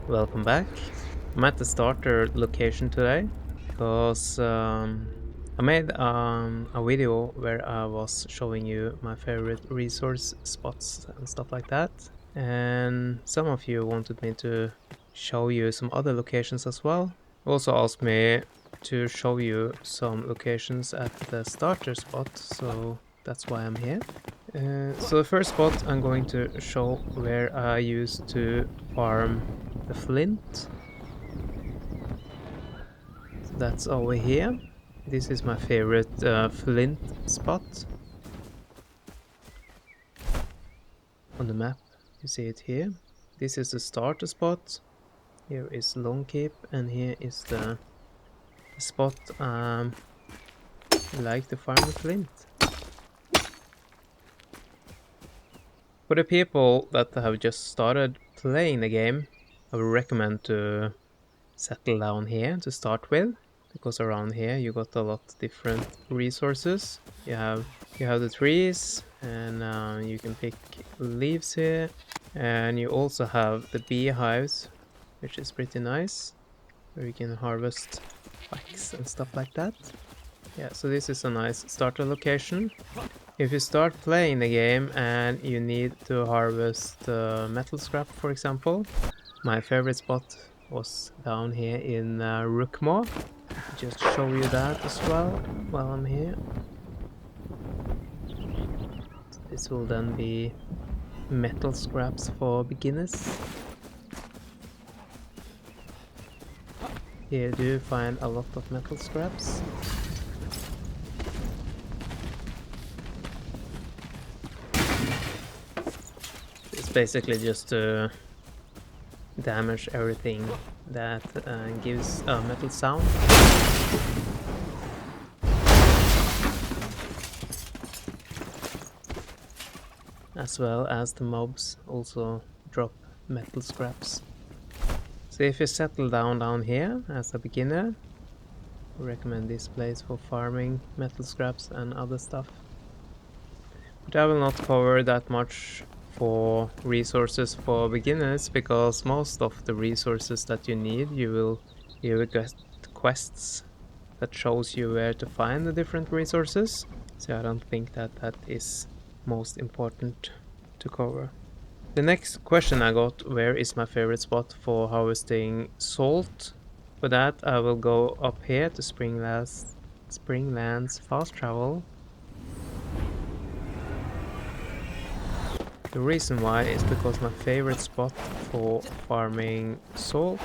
Welcome back. I'm at the starter location today because I made a video where I was showing you my favorite resource spots and stuff like that. And some of you wanted me to show you some other locations as well. Also asked me to show you some locations at the starter spot, so that's why I'm here. So the first spot I'm going to show where I used to farm the flint. So that's over here. This is my favorite flint spot. On the map, you see it here. This is the starter spot. Here is Long Keep, and here is the spot I like to farm the flint. For the people that have just started playing the game, I would recommend to settle down here to start with, because around here you got a lot of different resources. You have the trees, and you can pick leaves here, and you also have the beehives, which is pretty nice, where you can harvest wax and stuff like that. Yeah, so this is a nice starter location. If you start playing the game and you need to harvest metal scrap, for example, my favorite spot was down here in Rookmore. Just show you that as well while I'm here. This will then be metal scraps for beginners. Here do you find a lot of metal scraps. It's basically just to damage everything that gives a metal sound. As well as the mobs also drop metal scraps. So if you settle down here as a beginner, I recommend this place for farming metal scraps and other stuff. But I will not cover that much for resources for beginners, because most of the resources that you need, you will get quests that shows you where to find the different resources. So I don't think that is most important to cover. The next question I got, where is my favorite spot for harvesting salt? For that I will go up here to Springlands Fast Travel. The reason why is because my favorite spot for farming salt,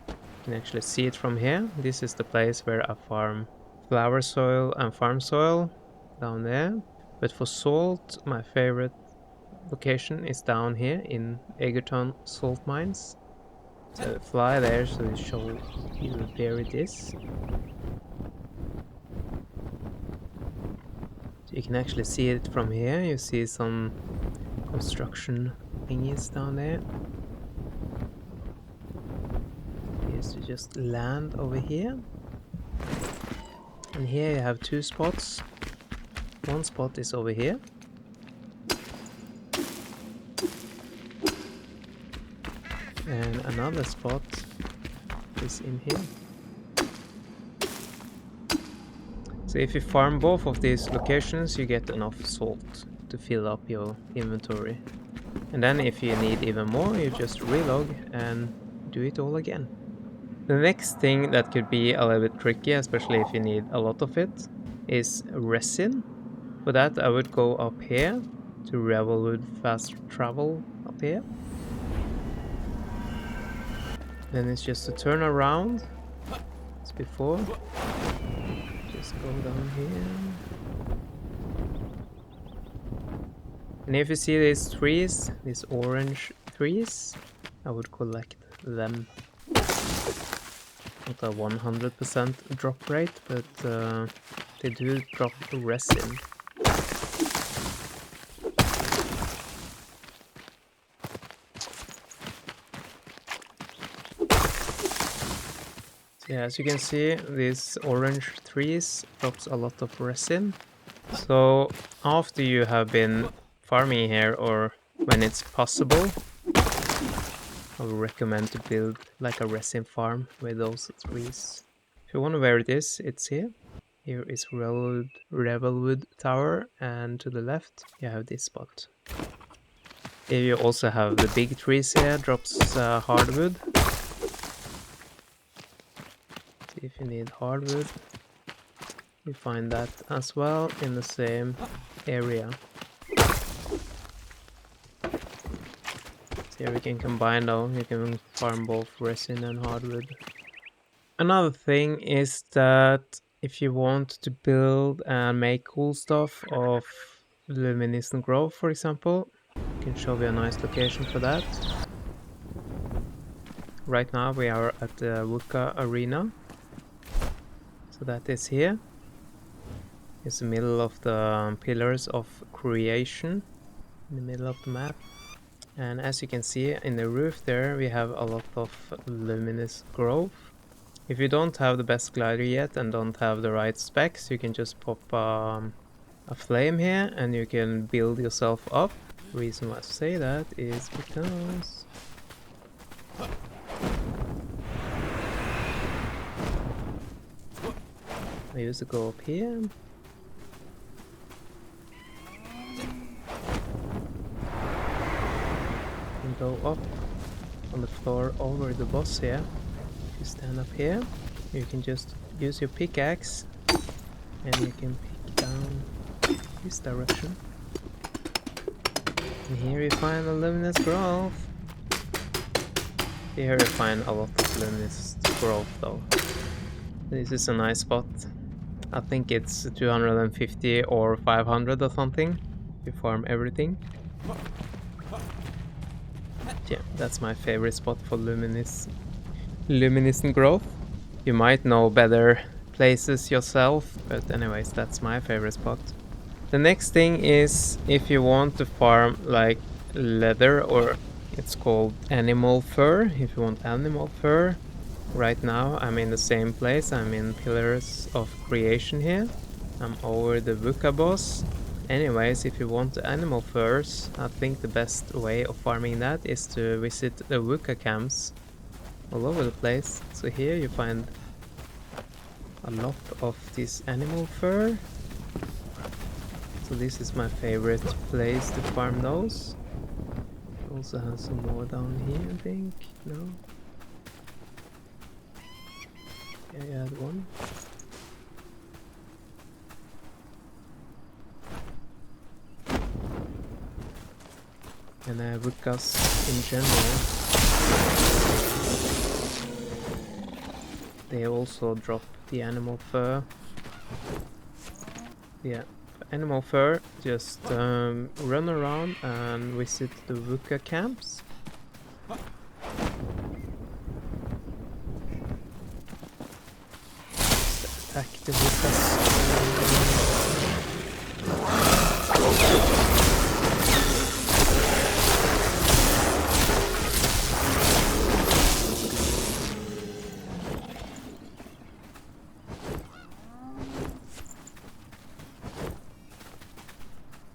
you can actually see it from here. This is the place where I farm flower soil and farm soil, down there. But for salt, my favorite location is down here in Egerton Salt Mines. So fly there to show you where it is. So you can actually see it from here. You see some construction thingies down there. Here's to just land over here. And here you have two spots. One spot is over here. And another spot is in here. So if you farm both of these locations, you get enough salt to fill up your inventory. And then if you need even more, you just relog and do it all again. The next thing that could be a little bit tricky, especially if you need a lot of it, is resin. For that I would go up here to Revelwood Fast Travel up here. Then it's just to turn around as before. Just go down here. And if you see these trees, these orange trees, I would collect them. Not a 100% drop rate, but they do drop resin. Yeah, as you can see, these orange trees drops a lot of resin. So after you have been farming here, or when it's possible, I would recommend to build like a resin farm with those trees. If you wonder where it is, it's here. Here is Revelwood Tower, and to the left you have this spot. Here you also have the big trees here, drops hardwood. See if you need hardwood. You find that as well in the same area. So here we can combine though, you can farm both resin and hardwood. Another thing is that if you want to build and make cool stuff of Luminous Growth, for example, I can show you a nice location for that. Right now we are at the Wukka Arena. So that is here. It's the middle of the Pillars of Creation, in the middle of the map. And as you can see in the roof there, we have a lot of Luminous Growth. If you don't have the best glider yet and don't have the right specs, you can just pop a flame here and you can build yourself up. The reason why I say that is because I used to go up here and go up on the floor over the boss here. If you stand up here, you can just use your pickaxe and you can pick down this direction. And here you find the Luminous Growth. Here you find a lot of Luminous Growth though. This is a nice spot. I think it's 250 or 500 or something. You farm everything. Yeah, that's my favorite spot for luminous growth. You might know better places yourself, but anyways, that's my favorite spot. The next thing is if you want to farm like leather, or it's called animal fur. If you want animal fur, right now I'm in the same place. I'm in Pillars of Creation here. I'm over the Wukka boss. Anyways, if you want animal furs, I think the best way of farming that is to visit the Wukka camps all over the place. So here you find a lot of this animal fur. So this is my favorite place to farm those. Also have some more down here, I think. No? Yeah, I had one. And Wukkas in general, they also drop the animal fur. Yeah, animal fur, just run around and visit the Wukka camps. Just attack the Wukkas.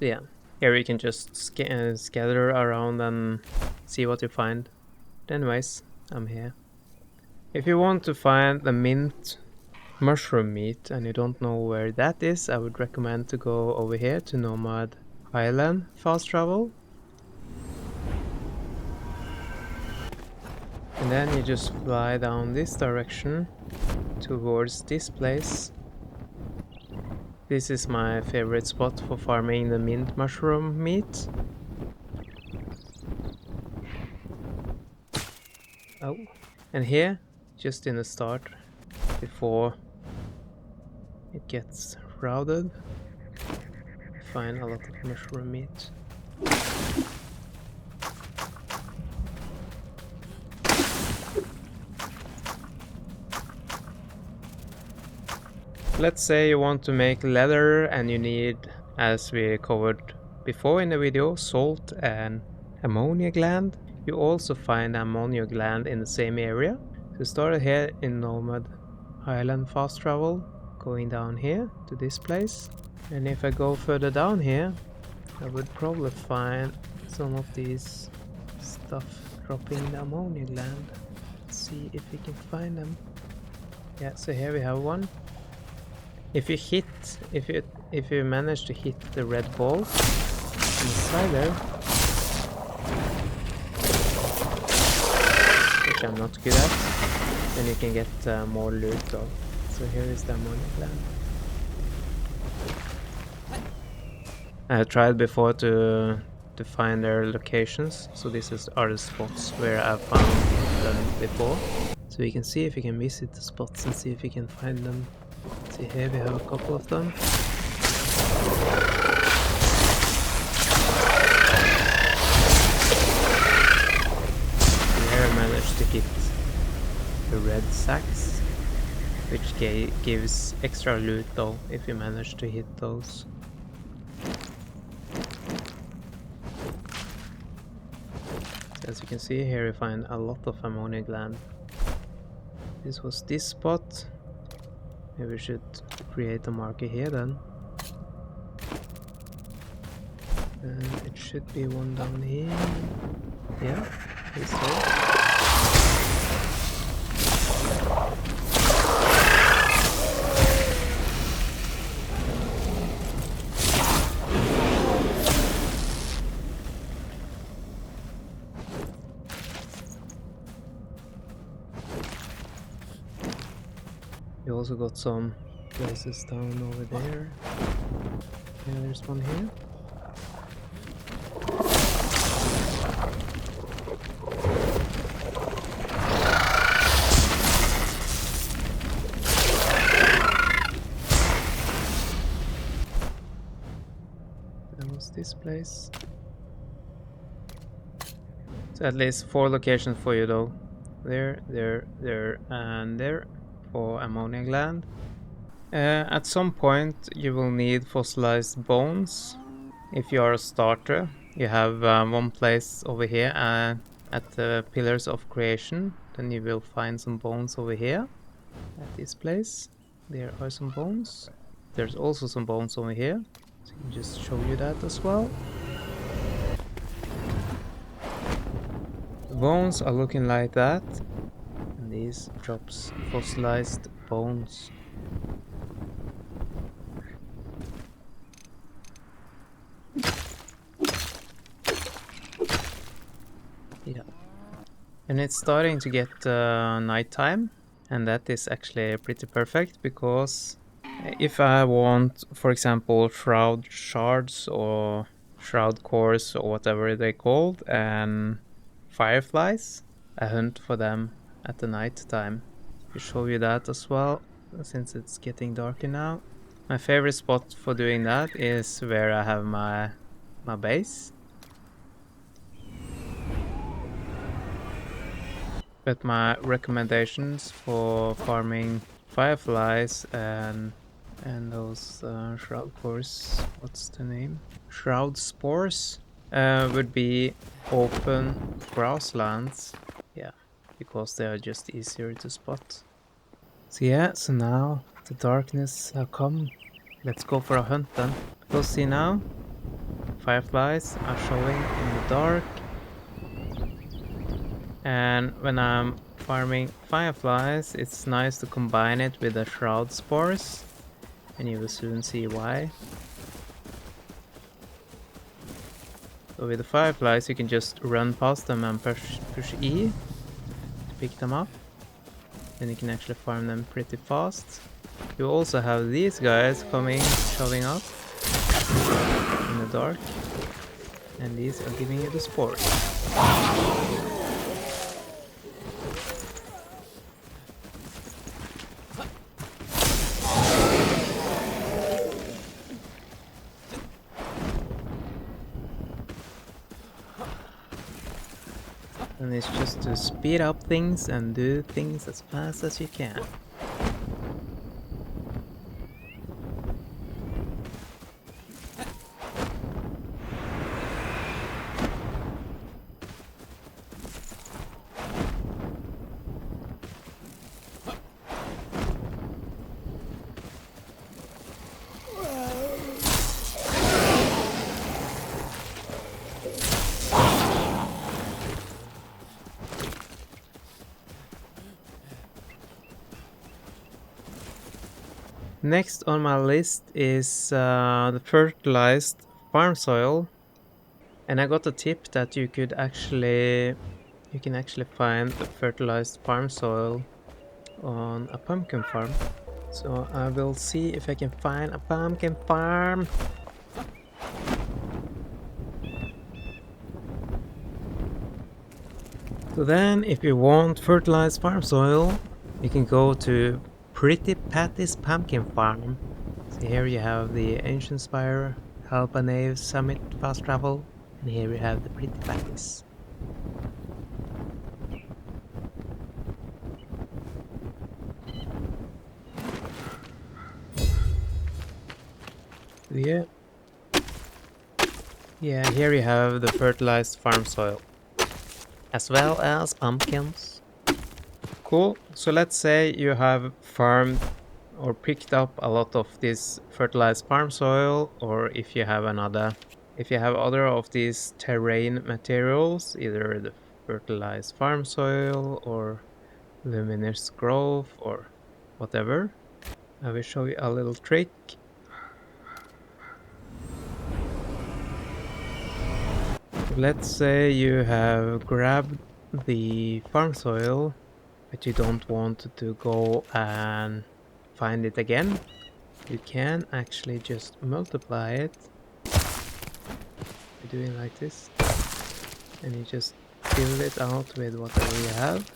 Yeah, here you can just scatter around and see what you find. But anyways, I'm here. If you want to find the mint mushroom meat and you don't know where that is, I would recommend to go over here to Nomad Island fast travel. And then you just fly down this direction towards this place. This is my favorite spot for farming the mint mushroom meat. Oh, and here, just in the start, before it gets shrouded, you find a lot of mushroom meat. Let's say you want to make leather and you need, as we covered before in the video, salt and ammonia gland. You also find ammonia gland in the same area. So start here in Nomad Island fast travel, going down here to this place. And if I go further down here, I would probably find some of these stuff dropping the Ammonia Gland. Let's see if we can find them. Yeah, so here we have one. If you manage to hit the red ball inside there, which I'm not good at, then you can get more loot though. So here is the Ammonia Gland. I have tried before to find their locations, so these are the spots where I've found them before. So we can see if we can visit the spots and see if we can find them. See, here we have a couple of them. Here I managed to hit the red sacks, which gives extra loot though if you manage to hit those. As you can see here, we find a lot of Ammonia Gland. This was this spot. Maybe we should create a marker here then. And it should be one down here. Yeah, this way. We also got some places down over there. Yeah, there's one here. That was this place. So at least 4 locations for you though. There, and there. For Ammonia Gland. At some point you will need fossilized bones. If you are a starter, you have one place over here at the Pillars of Creation. Then you will find some bones over here at this place. There are some bones. There's also some bones over here, so I can just show you that as well. The bones are looking like that. These drops fossilized bones. Yeah. And it's starting to get nighttime, and that is actually pretty perfect because if I want, for example, shroud shards or shroud cores or whatever they're called, and fireflies, I hunt for them at the night time. I'll show you that as well, since it's getting darker now. My favorite spot for doing that is where I have my base. But my recommendations for farming fireflies and those shroud cores, what's the name? Shroud Spores would be open grasslands. Yeah, because they are just easier to spot. So yeah, so now the darkness have come. Let's go for a hunt then. You'll see now, fireflies are showing in the dark. And when I'm farming fireflies, it's nice to combine it with the Shroud Spores, and you will soon see why. So with the fireflies, you can just run past them and push E to pick them up. Then you can actually farm them pretty fast. You also have these guys showing up in the dark, and these are giving you the spores. And it's just to speed up things and do things as fast as you can. Next on my list is the fertilized farm soil. And I got a tip that you can actually find the fertilized farm soil on a pumpkin farm. So I will see if I can find a pumpkin farm. So then, if you want fertilized farm soil, you can go to Pretty Patty's Pumpkin Farm. So here you have the Ancient Spire, Halbanave Summit Fast Travel, and here you have the Pretty Patties. Yeah, here you have the fertilized farm soil, as well as pumpkins. Cool. So let's say you have farmed or picked up a lot of this fertilized farm soil, or if you have other of these terrain materials, either the fertilized farm soil or luminous growth or whatever, I will show you a little trick. Let's say you have grabbed the farm soil, but you don't want to go and find it again. You can actually just multiply it by doing like this, and you just fill it out with whatever you have.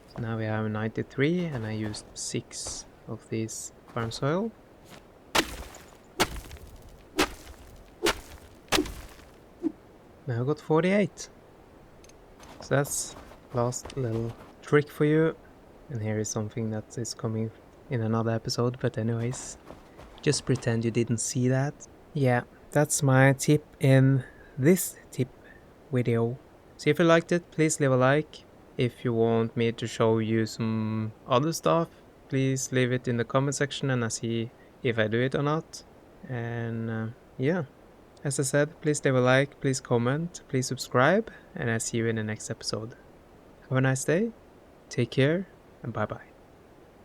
So now we have 93, and I used 6 of these farm soil. Now I got 48. So that's last little trick for you. And here is something that is coming in another episode, but anyways, just pretend you didn't see that. Yeah, that's my tip in this tip video. So if you liked it, please leave a like. If you want me to show you some other stuff, please leave it in the comment section and I see if I do it or not. And yeah, as I said, please leave a like, please comment, please subscribe, and I'll see you in the next episode. Have a nice day, take care, and bye bye.